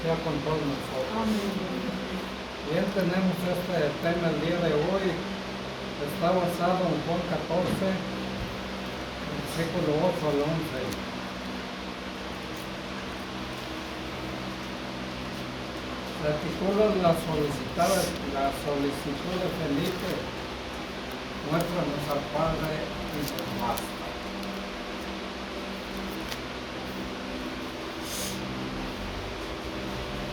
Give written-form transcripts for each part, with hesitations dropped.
sea con todos nosotros. Amén. Bien, tenemos este tema el día de hoy. Está basado en Juan 14, versículo 8 al 11. Se titula la solicitud de Felipe, muéstranos al Padre y nos basta.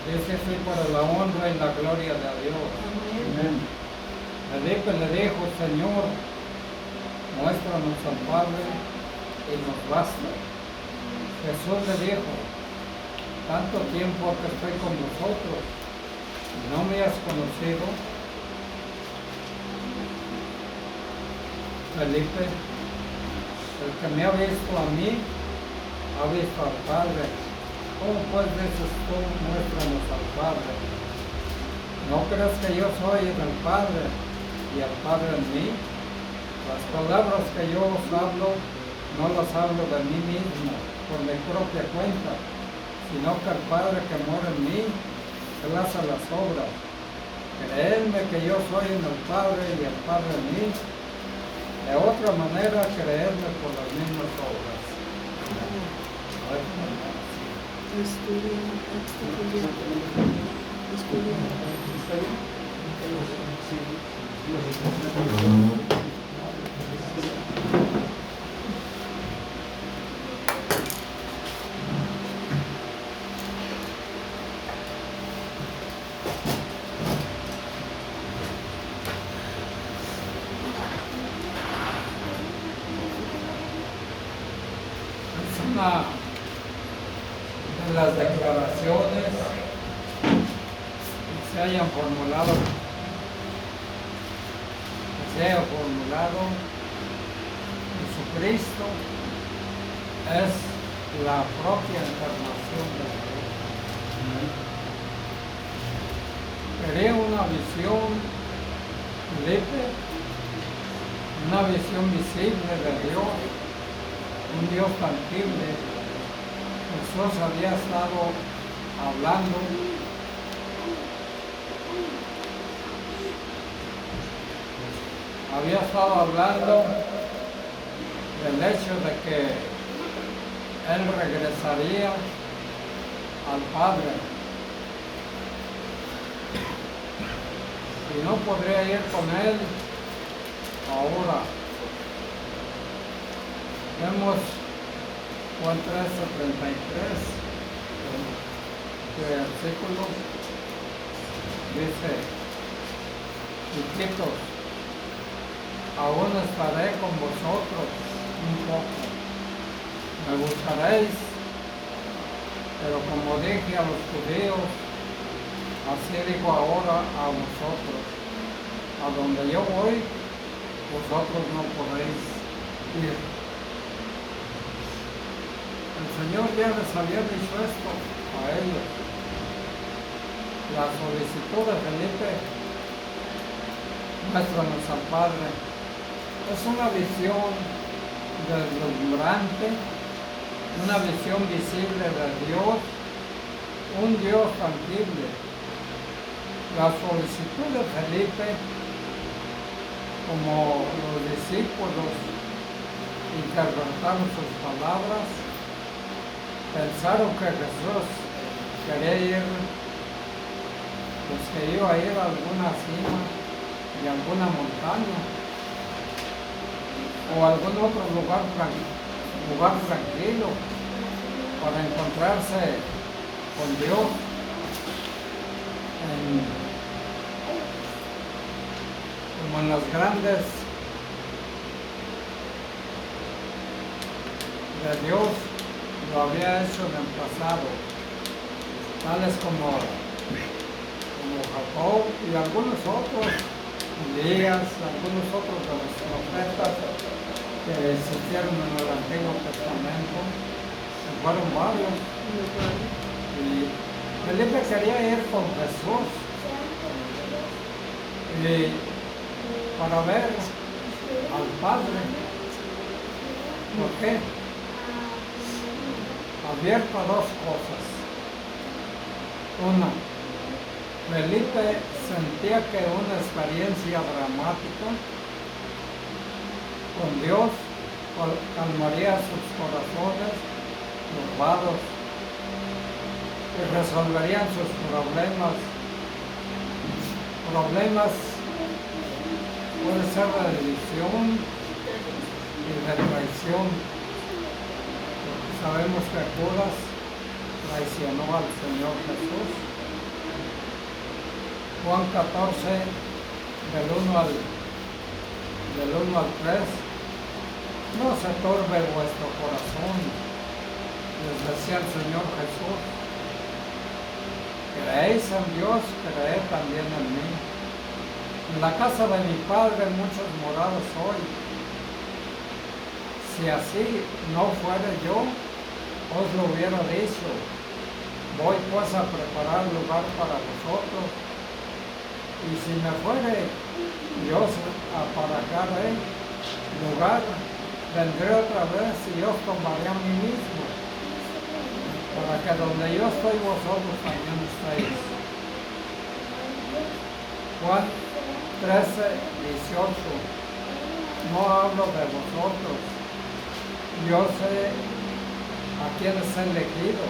Dice así: para la honra y la gloria de Dios. Amén. Felipe le dijo: Señor, muéstranos al Padre y nos basta. Jesús le dijo: tanto tiempo que estoy con vosotros, ¿no me has conocido? Felipe, el que me ha visto a mí, ha visto al Padre. ¿Cómo pues dices tú, muéstranos al Padre? ¿No crees que yo soy del Padre y el Padre en mí? Las palabras que yo os hablo, no las hablo de mí mismo, por mi propia cuenta, sino que el Padre que mora en mí, Él hace las obras. Creedme que yo soy en el Padre y el Padre en mí. De otra manera, creedme por las mismas obras. Es una de las declaraciones que se hayan formulado, Jesucristo es la propia encarnación de Dios. Quería una visión, Felipe, una visión visible de Dios, un Dios tangible. Jesús había estado hablando del hecho de que Él regresaría al Padre y no podría ir con Él ahora. Vemos Juan 13:33, el versículo dice: hijitos, aún estaré con vosotros un poco. Me buscaréis, pero como dije a los judíos, así digo ahora a vosotros: a donde yo voy, vosotros no podéis ir. El Señor ya les había dicho esto a ellos. La solicitud de Felipe, muéstranos al Padre, es una visión deslumbrante, una visión visible de Dios, un Dios tangible. La solicitud de Felipe, como los discípulos interpretaron sus palabras, pensaron que Jesús quería ir, pues que iba a ir a alguna cima de alguna montaña o algún otro lugar tranquilo para encontrarse con Dios como en las grandes de Dios lo había hecho en el pasado, tales como Jacob y algunos otros, Elías, algunos otros de los profetas que existieron en el Antiguo Testamento, que fueron varios. Y Felipe quería ir con Jesús y para ver al Padre. ¿Por qué? Abierto a dos cosas. Uno, Felipe sentía que una experiencia dramática con Dios calmaría sus corazones turbados y resolverían sus problemas. Problemas puede ser de división y de traición, porque sabemos que Judas traicionó al Señor Jesús. Juan 14, del 1 al 3, no se turbe vuestro corazón, les decía el Señor Jesús, creéis en Dios, creed también en mí. En la casa de mi Padre muchos morados hoy. Si así no fuera yo, os lo hubiera dicho. Voy pues a preparar lugar para vosotros. Y si me fuere Dios para acá lugar, vendré otra vez y os tomaré a mí mismo, para que donde yo estoy vosotros también estéis. Juan 13, 18. No hablo de vosotros, yo sé a quienes he elegido,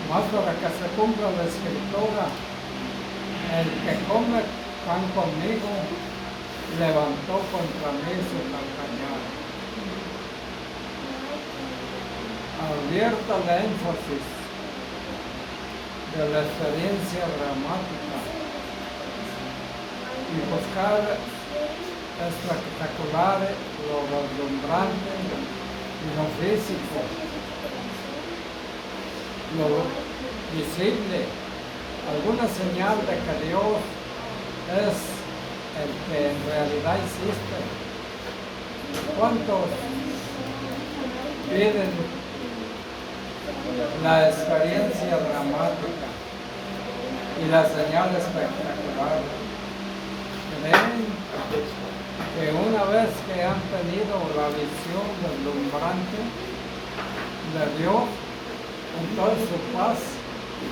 más para que se cumpla la Escritura. El que come pan conmigo levantó contra mí su calcañar. Advierta el énfasis de la experiencia dramática y buscar espectacular lo deslumbrante y lo físico, lo visible, alguna señal de que Dios es el que en realidad existe. ¿Cuántos piden la experiencia dramática y la señal espectacular? ¿Creen que una vez que han tenido la visión deslumbrante de Dios, entonces su paz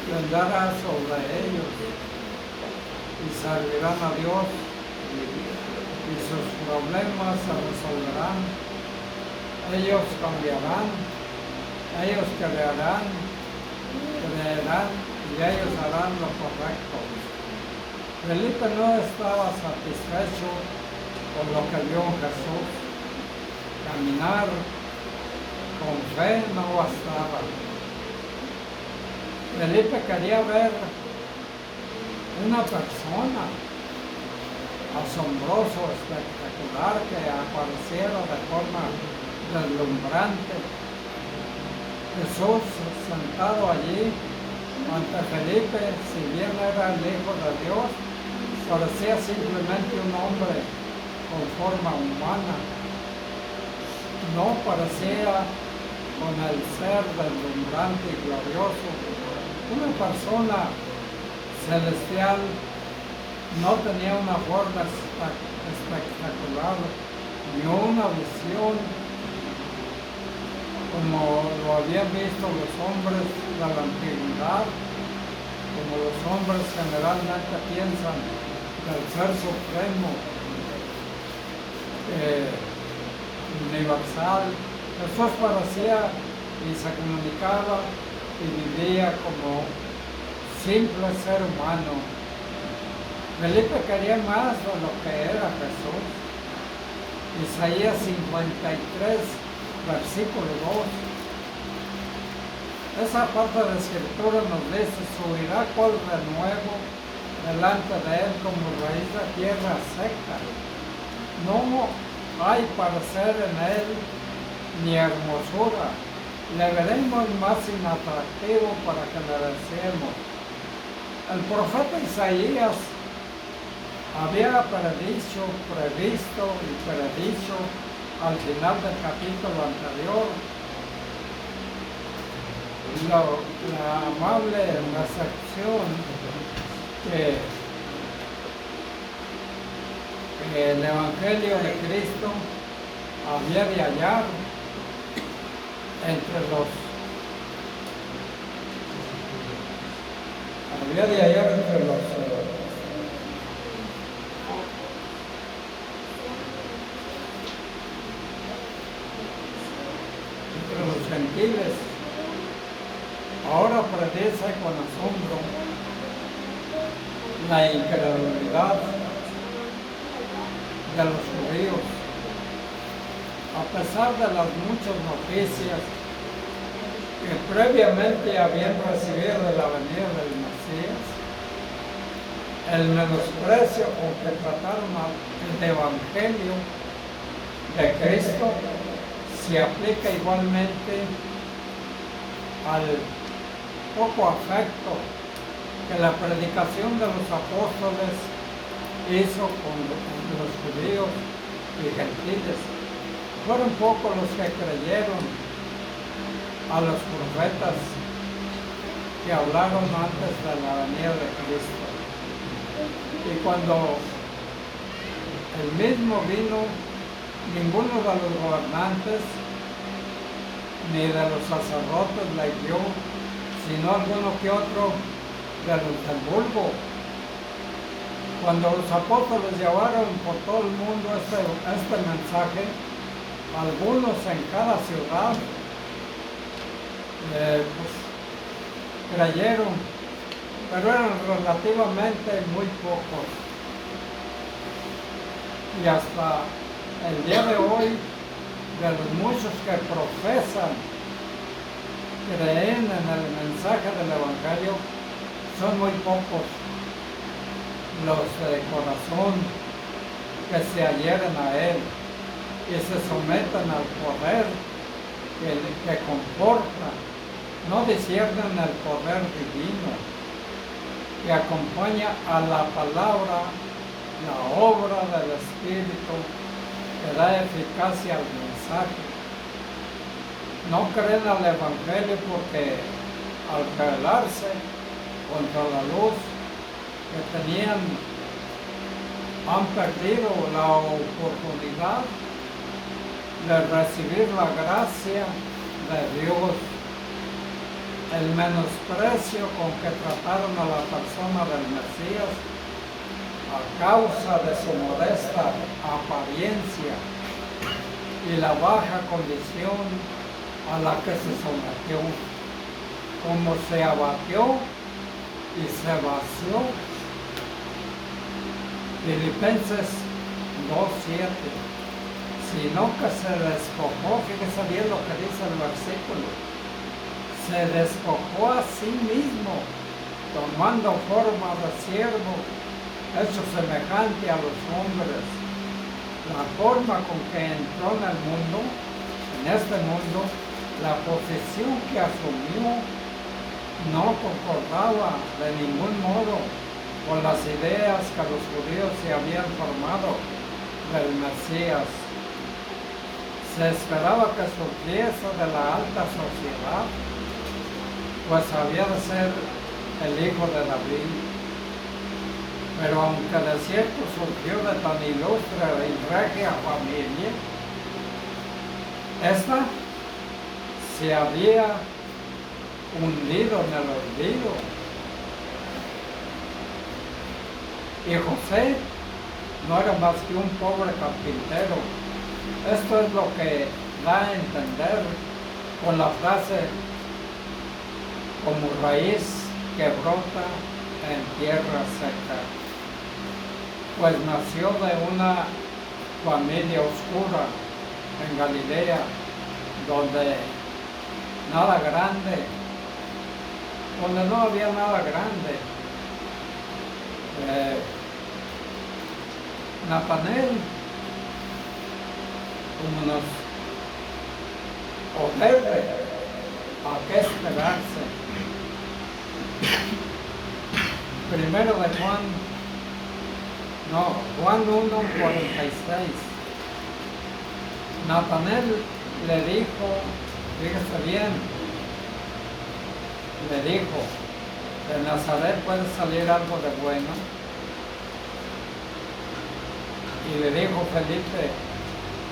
vendrá sobre ellos y servirán a Dios y sus problemas se resolverán? Ellos cambiarán, ellos creerán y ellos harán lo correcto. Felipe no estaba satisfecho con lo que vio en Jesús. Caminar con fe no bastaba. Felipe quería ver una persona asombroso, espectacular, que apareciera de forma deslumbrante. Jesús sentado allí ante Felipe, si bien era el Hijo de Dios, parecía simplemente un hombre con forma humana. No parecía con el ser deslumbrante y glorioso. Una persona celestial no tenía una forma espectacular ni una visión como lo habían visto los hombres de la antigüedad, como los hombres generalmente piensan del Ser Supremo, universal. Jesús parecía y se comunicaba y vivía como simple ser humano. Felipe quería más de lo que era Jesús. Isaías 53, versículo 2. Esa parte de la Escritura nos dice: subirá cual renuevo delante de él como raíz de tierra seca. No hay parecer en él ni hermosura. Le veremos más inatractivo para que le deseemos. El profeta Isaías había previsto y predicho al final del capítulo anterior la amable recepción que el Evangelio de Cristo había de hallar día de ayer entre los gentiles, ahora predice con asombro la incredulidad de los judíos, a pesar de las muchas noticias que previamente habían recibido de la venida del Mesías. El menosprecio con que trataron el Evangelio de Cristo se aplica igualmente al poco afecto que la predicación de los apóstoles hizo con los judíos y gentiles. Fueron pocos los que creyeron a los profetas que hablaron antes de la venida de Cristo. Y cuando el mismo vino, ninguno de los gobernantes ni de los sacerdotes le dio, sino alguno que otro de los del vulgo. Cuando los apóstoles llevaron por todo el mundo este mensaje, algunos en cada ciudad creyeron, pero eran relativamente muy pocos. Y hasta el día de hoy, de los muchos que profesan, creen en el mensaje del Evangelio, son muy pocos los de corazón que se adhieren a él y se someten al poder que comporta, no disciernen el poder divino que acompaña a la palabra, la obra del Espíritu que da eficacia al mensaje. No creen al Evangelio porque al rebelarse contra la luz que tenían, han perdido la oportunidad de recibir la gracia de Dios. El menosprecio con que trataron a la persona del Mesías a causa de su modesta apariencia y la baja condición a la que se sometió, como se abatió y se vació. Filipenses 2:7. Sino que se despojó, fíjese bien lo que dice el versículo, se despojó a sí mismo, tomando forma de siervo, hecho semejante a los hombres. La forma con que entró en el mundo, en este mundo, la posición que asumió, no concordaba de ningún modo con las ideas que los judíos se habían formado del Mesías. Se esperaba que surgiese de la alta sociedad, pues había de ser el hijo de David. Pero aunque de cierto surgió de tan ilustre y regia familia, esta se había hundido en el olvido. Y José no era más que un pobre carpintero. Esto es lo que da a entender con la frase como raíz que brota en tierra seca. Pues nació de una familia oscura en Galilea, donde no había nada grande. Natanael, como nos ofrece a qué esperarse. Primero de Juan 1:46. Natanael le dijo, fíjese bien, le dijo, de Nazaret puede salir algo de bueno. Y le dijo Felipe,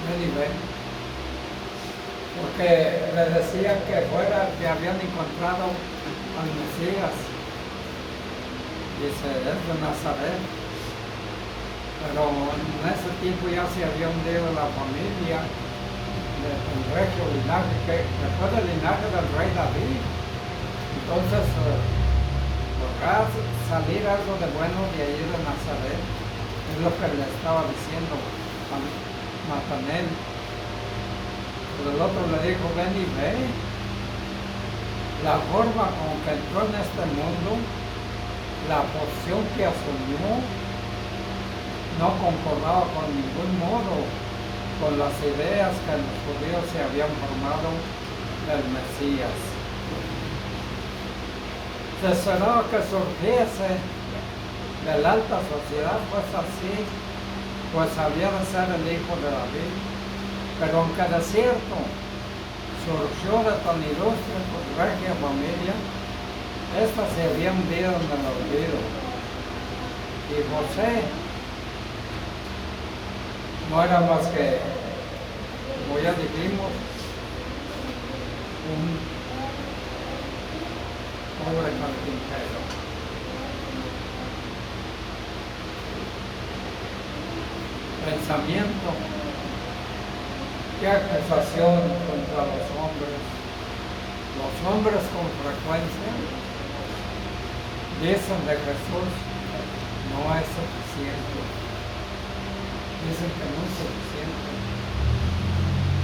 ven y ven. Porque le decía que habían encontrado al Mesías. Dice, es de Nazaret. Pero en ese tiempo ya se había hundido la familia del regio linaje, que fue del linaje del rey David. Entonces, lograr salir algo de bueno de ahí de Nazaret, es lo que le estaba diciendo a Natanael. Pero el otro le dijo, ven y ve. La forma con que entró en este mundo, la porción que asumió, no concordaba con ningún modo con las ideas que los judíos se habían formado del Mesías. Se esperaba que surgiese de la alta sociedad, pues así, pues había de ser el hijo de David. Pero aunque de cierto surgió de tan ilustre regia familia, esta se había hundido en el olvido. Y José no era más que, como ya dijimos, un pobre carpintero. Pensamiento, qué acusación contra los hombres. Los hombres con frecuencia dicen de Jesús, no es suficiente. Dicen que no es suficiente.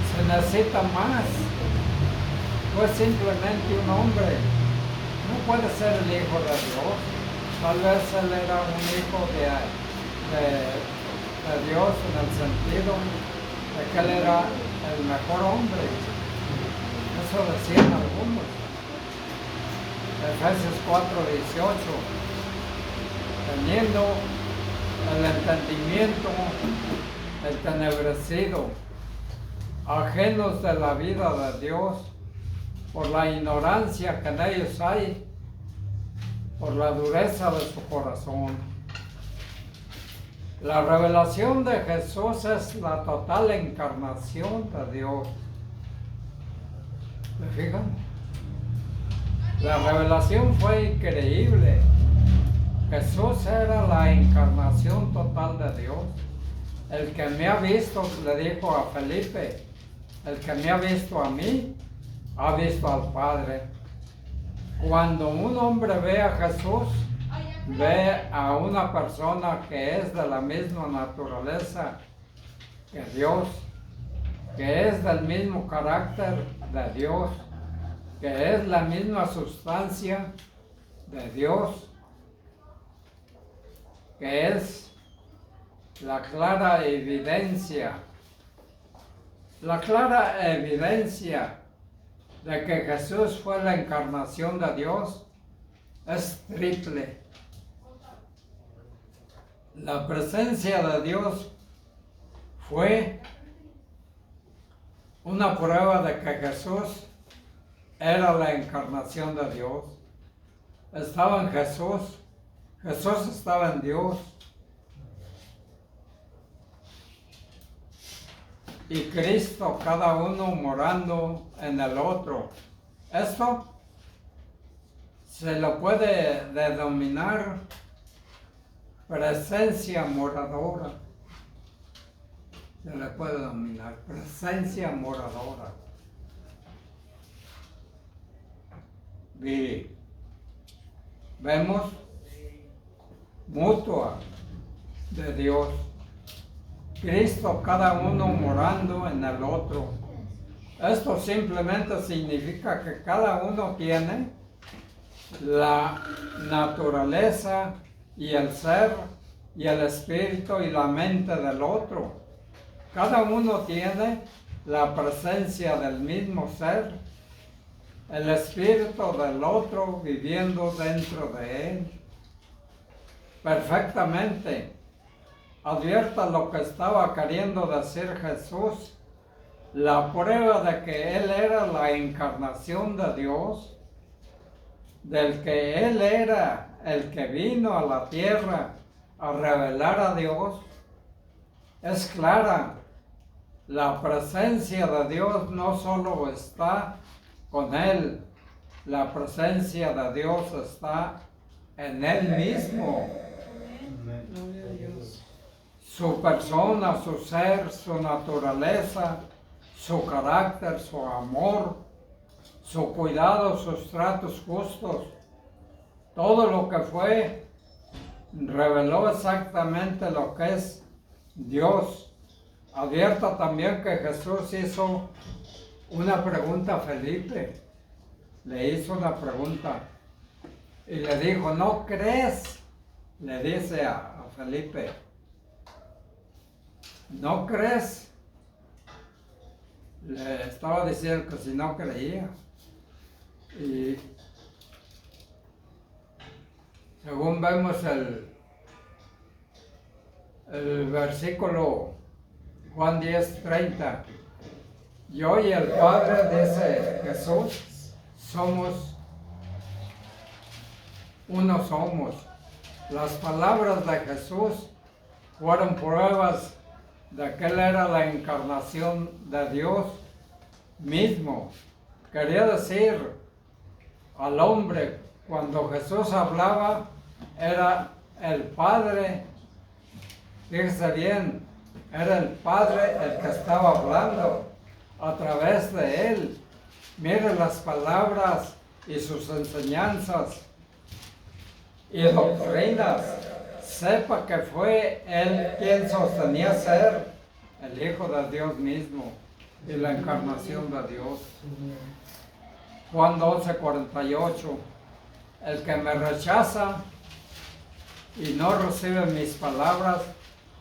Se necesita más. No es simplemente un hombre. No puede ser el hijo de Dios. Tal vez él era un hijo de Dios en el sentido de que él era el mejor hombre. Eso decían algunos. Efesios 4:18. Teniendo el entendimiento entenebrecido, ajenos de la vida de Dios, por la ignorancia que en ellos hay, por la dureza de su corazón. La revelación de Jesús es la total encarnación de Dios. ¿Se fijan? La revelación fue increíble. Jesús era la encarnación total de Dios. El que me ha visto, le dijo a Felipe, el que me ha visto a mí, ha visto al Padre. Cuando un hombre ve a Jesús, ve a una persona que es de la misma naturaleza que Dios, que es del mismo carácter de Dios, que es la misma sustancia de Dios, que es la clara evidencia de que Jesús fue la encarnación de Dios, es triple. La presencia de Dios fue una prueba de que Jesús era la encarnación de Dios. Estaba en Jesús, Jesús estaba en Dios. Y Cristo, cada uno morando en el otro. Esto se lo puede denominar presencia moradora. Se le puede denominar presencia moradora. Y vemos mutua de Dios. Cristo, cada uno morando en el otro. Esto simplemente significa que cada uno tiene la naturaleza y el ser y el espíritu y la mente del otro. Cada uno tiene la presencia del mismo ser, el espíritu del otro viviendo dentro de él. Perfectamente. Advierta lo que estaba queriendo decir Jesús, la prueba de que Él era la encarnación de Dios, del que Él era el que vino a la tierra a revelar a Dios, es clara. La presencia de Dios no solo está con Él, la presencia de Dios está en Él mismo. Gloria a Dios. Su persona, su ser, su naturaleza, su carácter, su amor, su cuidado, sus tratos justos, todo lo que fue, reveló exactamente lo que es Dios. Advierta también que Jesús hizo una pregunta a Felipe, le hizo una pregunta y le dijo, ¿no crees? Le dice a Felipe, ¿no crees? Le estaba diciendo que si no creía. Y según vemos el versículo Juan 10:30, yo y el Padre, dice Jesús, somos uno somos. Las palabras de Jesús fueron pruebas de que Él era la encarnación de Dios mismo. Quería decir al hombre, cuando Jesús hablaba, era el Padre, fíjese bien, era el Padre el que estaba hablando a través de Él. Mire las palabras y sus enseñanzas y doctrinas. Sepa que fue Él quien sostenía ser el Hijo de Dios mismo y la encarnación de Dios. Juan 12:48, el que me rechaza y no recibe mis palabras,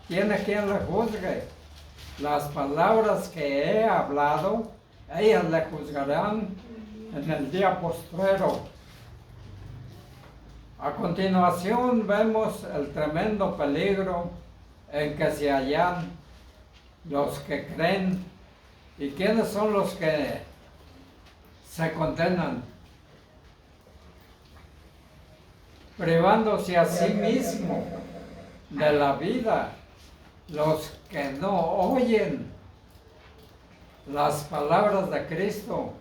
tiene quien le juzgue. Las palabras que he hablado, ellas le juzgarán en el día postrero. A continuación vemos el tremendo peligro en que se hallan los que creen. ¿Y quiénes son los que se condenan? Privándose a sí mismo de la vida, los que no oyen las palabras de Cristo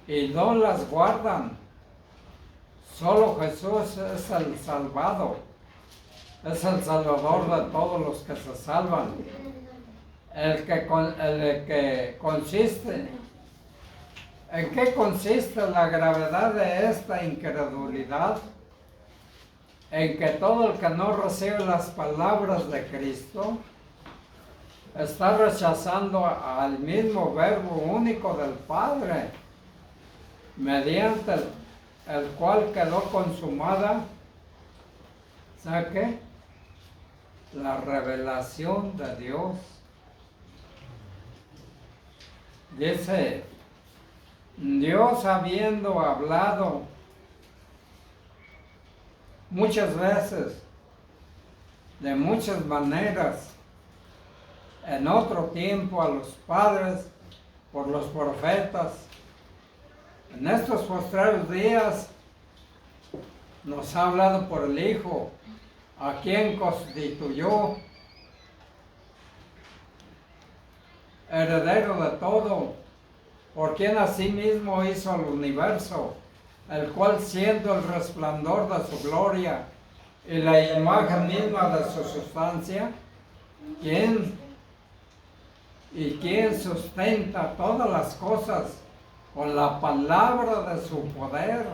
y no las guardan. Solo Jesús es el salvado, es el salvador de todos los que se salvan. ¿En qué consiste la gravedad de esta incredulidad? En que todo el que no recibe las palabras de Cristo está rechazando al mismo verbo único del Padre, mediante el cual quedó consumada, ¿sabe qué? La revelación de Dios. Dice, Dios habiendo hablado muchas veces, de muchas maneras, en otro tiempo a los padres, por los profetas, en estos postreros días nos ha hablado por el Hijo, a quien constituyó heredero de todo, por quien asimismo hizo el universo, el cual siendo el resplandor de su gloria y la imagen misma de su sustancia, quien sustenta todas las cosas con la palabra de su poder,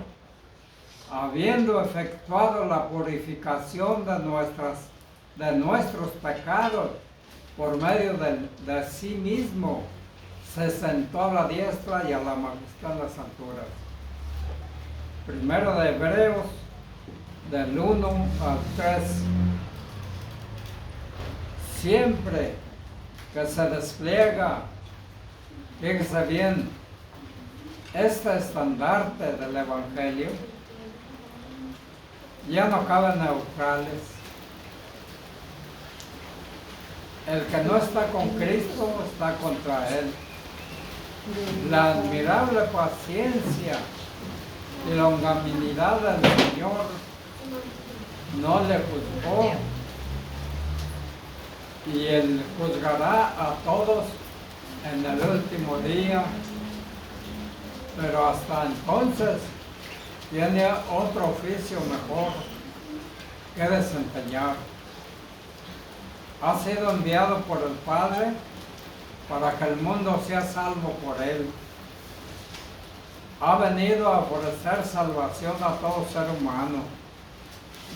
habiendo efectuado la purificación de nuestros pecados por medio de sí mismo, se sentó a la diestra y a la majestad de las alturas. Primero de Hebreos, del 1 al 3. Siempre que se despliega, fíjese bien, este estandarte del Evangelio, ya no caben neutrales. El que no está con Cristo está contra Él. La admirable paciencia y longanimidad del Señor no le juzgó, y Él juzgará a todos en el último día. Pero hasta entonces tiene otro oficio mejor que desempeñar. Ha sido enviado por el Padre para que el mundo sea salvo por él. Ha venido a ofrecer salvación a todo ser humano,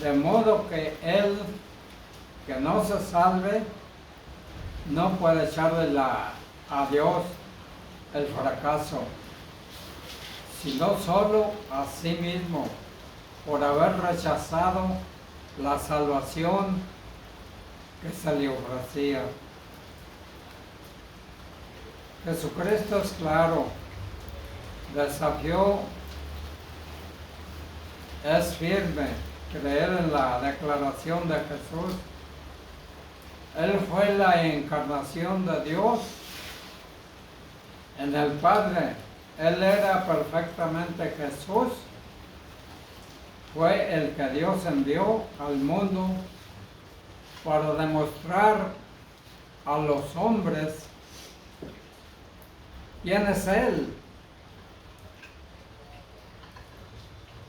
de modo que él que no se salve no puede echarle a Dios el fracaso, sino solo a sí mismo, por haber rechazado la salvación que se le ofrecía. Jesucristo es claro, desafió, es firme, creer en la declaración de Jesús. Él fue la encarnación de Dios en el Padre. Él era perfectamente Jesús. Fue el que Dios envió al mundo para demostrar a los hombres quién es Él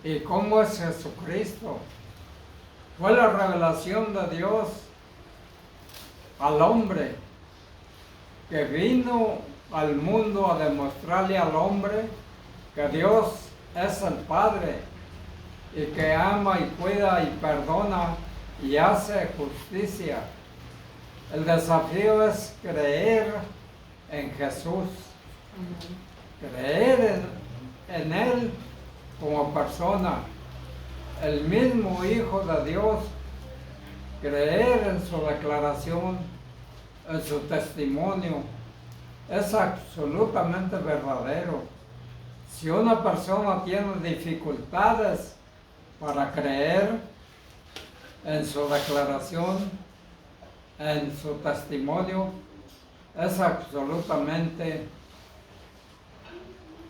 y cómo es Jesucristo. Fue la revelación de Dios al hombre, que vino al mundo a demostrarle al hombre que Dios es el Padre y que ama y cuida y perdona y hace justicia. El desafío es creer en Jesús, creer en Él como persona, el mismo Hijo de Dios, creer en su declaración, en su testimonio. Es absolutamente verdadero. Si una persona tiene dificultades para creer en su declaración, en su testimonio, es absolutamente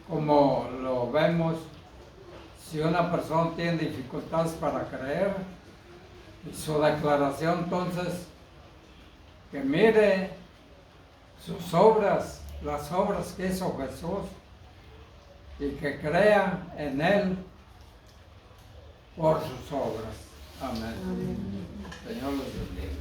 como lo vemos. Si una persona tiene dificultades para creer y su declaración, entonces que mire sus obras, las obras que hizo Jesús, y que crea en Él por sus obras. Amén. Señor los bendiga.